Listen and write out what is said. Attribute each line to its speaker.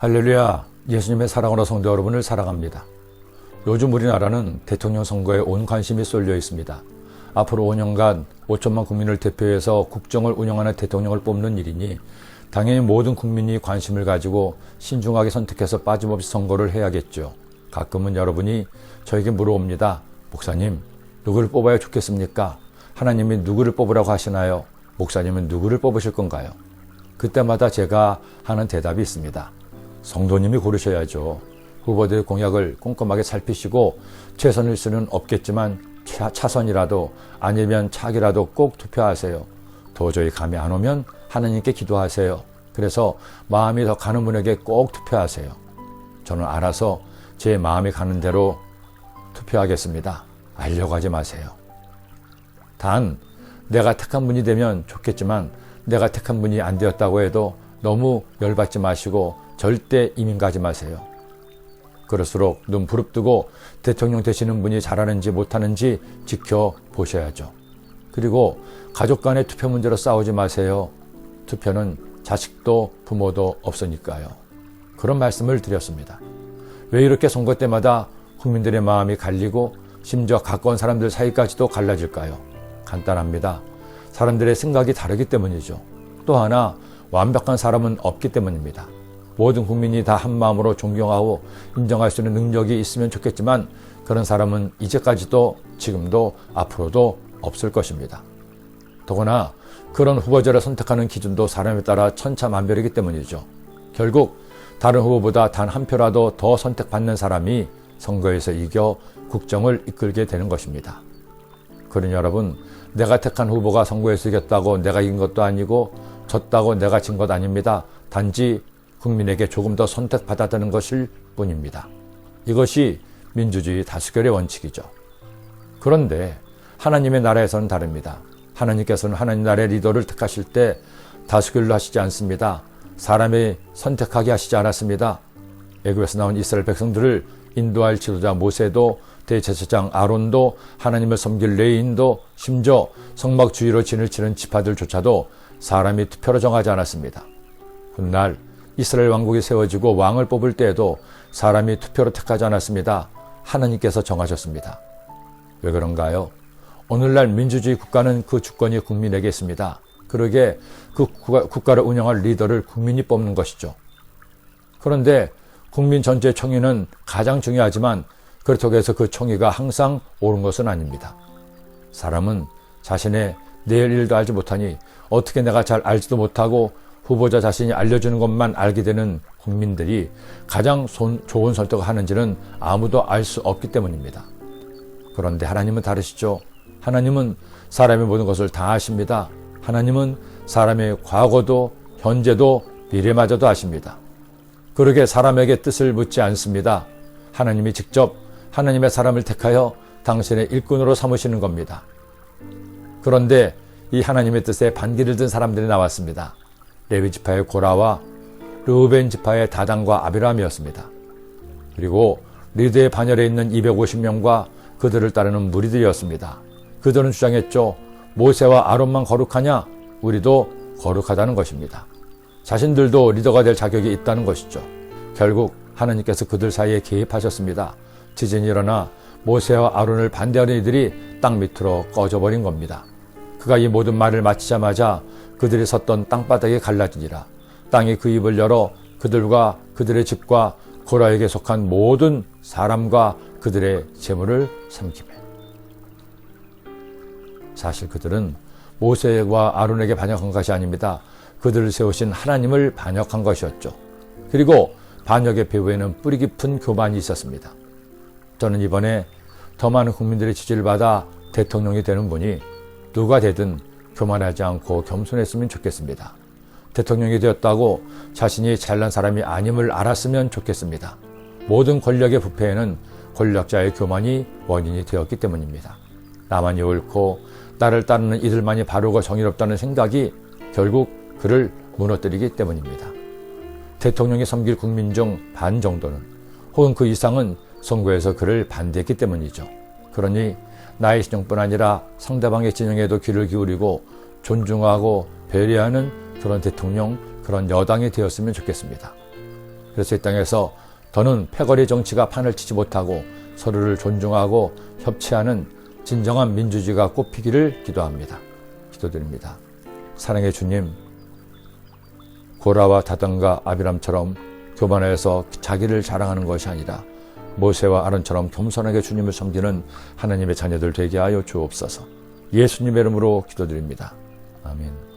Speaker 1: 할렐루야, 예수님의 사랑으로 성도 여러분을 사랑합니다. 요즘 우리나라는 대통령 선거에 온 관심이 쏠려 있습니다. 앞으로 5년간 5천만 국민을 대표해서 국정을 운영하는 대통령을 뽑는 일이니 당연히 모든 국민이 관심을 가지고 신중하게 선택해서 빠짐없이 선거를 해야겠죠. 가끔은 여러분이 저에게 물어옵니다. 목사님, 누구를 뽑아야 좋겠습니까? 하나님이 누구를 뽑으라고 하시나요? 목사님은 누구를 뽑으실 건가요? 그때마다 제가 하는 대답이 있습니다. 성도님이 고르셔야죠. 후보들의 공약을 꼼꼼하게 살피시고 최선일 수는 없겠지만 차선이라도 아니면 차기라도 꼭 투표하세요. 도저히 감이 안 오면 하나님께 기도하세요. 그래서 마음이 더 가는 분에게 꼭 투표하세요. 저는 알아서 제 마음이 가는 대로 투표하겠습니다. 알려고 하지 마세요. 단 내가 택한 분이 되면 좋겠지만 내가 택한 분이 안 되었다고 해도 너무 열받지 마시고 절대 이민 가지 마세요. 그럴수록 눈 부릅뜨고 대통령 되시는 분이 잘하는지 못하는지 지켜보셔야죠. 그리고 가족 간의 투표 문제로 싸우지 마세요. 투표는 자식도 부모도 없으니까요. 그런 말씀을 드렸습니다. 왜 이렇게 선거 때마다 국민들의 마음이 갈리고 심지어 가까운 사람들 사이까지도 갈라질까요? 간단합니다. 사람들의 생각이 다르기 때문이죠. 또 하나 완벽한 사람은 없기 때문입니다. 모든 국민이 다 한마음으로 존경하고 인정할 수 있는 능력이 있으면 좋겠지만 그런 사람은 이제까지도 지금도 앞으로도 없을 것입니다. 더구나 그런 후보자를 선택하는 기준도 사람에 따라 천차만별이기 때문이죠. 결국 다른 후보보다 단 한 표라도 더 선택받는 사람이 선거에서 이겨 국정을 이끌게 되는 것입니다. 그러니 여러분, 내가 택한 후보가 선거에서 이겼다고 내가 이긴 것도 아니고 졌다고 내가 진 것 아닙니다. 단지 국민에게 조금 더 선택받았다는 것일 뿐입니다. 이것이 민주주의 다수결의 원칙이죠. 그런데 하나님의 나라에서는 다릅니다. 하나님께서는 하나님 나라의 리더를 택하실 때 다수결로 하시지 않습니다. 사람이 선택하게 하시지 않았습니다. 애굽에서 나온 이스라엘 백성들을 인도할 지도자 모세도 대제사장 아론도 하나님을 섬길 레위인도 심지어 성막 주위로 진을 치는 지파들조차도 사람이 투표로 정하지 않았습니다. 훗날 이스라엘 왕국이 세워지고 왕을 뽑을 때에도 사람이 투표로 택하지 않았습니다. 하나님께서 정하셨습니다. 왜 그런가요? 오늘날 민주주의 국가는 그 주권이 국민에게 있습니다. 그러게 그 국가를 운영할 리더를 국민이 뽑는 것이죠. 그런데 국민 전체의 총의는 가장 중요하지만 그렇다고 해서 그 총의가 항상 옳은 것은 아닙니다. 사람은 자신의 내일 일도 알지 못하니 어떻게 내가 잘 알지도 못하고 후보자 자신이 알려주는 것만 알게 되는 국민들이 가장 좋은 선택을 하는지는 아무도 알 수 없기 때문입니다. 그런데 하나님은 다르시죠. 하나님은 사람의 모든 것을 다 아십니다. 하나님은 사람의 과거도 현재도 미래마저도 아십니다. 그러게 사람에게 뜻을 묻지 않습니다. 하나님이 직접 하나님의 사람을 택하여 당신의 일꾼으로 삼으시는 겁니다. 그런데 이 하나님의 뜻에 반기를 든 사람들이 나왔습니다. 레위 지파의 고라와 르우벤 지파의 다단과 아비람이었습니다. 그리고 리드의 반열에 있는 250명과 그들을 따르는 무리들이었습니다. 그들은 주장했죠. 모세와 아론만 거룩하냐? 우리도 거룩하다는 것입니다. 자신들도 리더가 될 자격이 있다는 것이죠. 결국 하나님께서 그들 사이에 개입하셨습니다. 지진이 일어나 모세와 아론을 반대하는 이들이 땅 밑으로 꺼져버린 겁니다. 그가 이 모든 말을 마치자마자 그들이 섰던 땅바닥이 갈라지니라. 땅이 그 입을 열어 그들과 그들의 집과 고라에게 속한 모든 사람과 그들의 재물을 삼키매. 사실 그들은 모세와 아론에게 반역한 것이 아닙니다. 그들을 세우신 하나님을 반역한 것이었죠. 그리고 반역의 배후에는 뿌리 깊은 교만이 있었습니다. 저는 이번에 더 많은 국민들의 지지를 받아 대통령이 되는 분이 누가 되든 교만하지 않고 겸손했으면 좋겠습니다. 대통령이 되었다고 자신이 잘난 사람이 아님을 알았으면 좋겠습니다. 모든 권력의 부패에는 권력자의 교만이 원인이 되었기 때문입니다. 나만이 옳고 나를 따르는 이들만이 바르고 정의롭다는 생각이 결국 그를 무너뜨리기 때문입니다. 대통령이 섬길 국민 중 반 정도는 혹은 그 이상은 선거에서 그를 반대했기 때문이죠. 그러니 나의 진영뿐 아니라 상대방의 진영에도 귀를 기울이고 존중하고 배려하는 그런 대통령, 그런 여당이 되었으면 좋겠습니다. 그래서 이 땅에서 더는 패거리 정치가 판을 치지 못하고 서로를 존중하고 협치하는 진정한 민주주의가 꽃피기를 기도합니다. 기도드립니다. 사랑의 주님, 고라와 다단과 아비람처럼 교만해서 자기를 자랑하는 것이 아니라 모세와 아론처럼 겸손하게 주님을 섬기는 하나님의 자녀들 되게 하여 주옵소서. 예수님의 이름으로 기도드립니다. 아멘.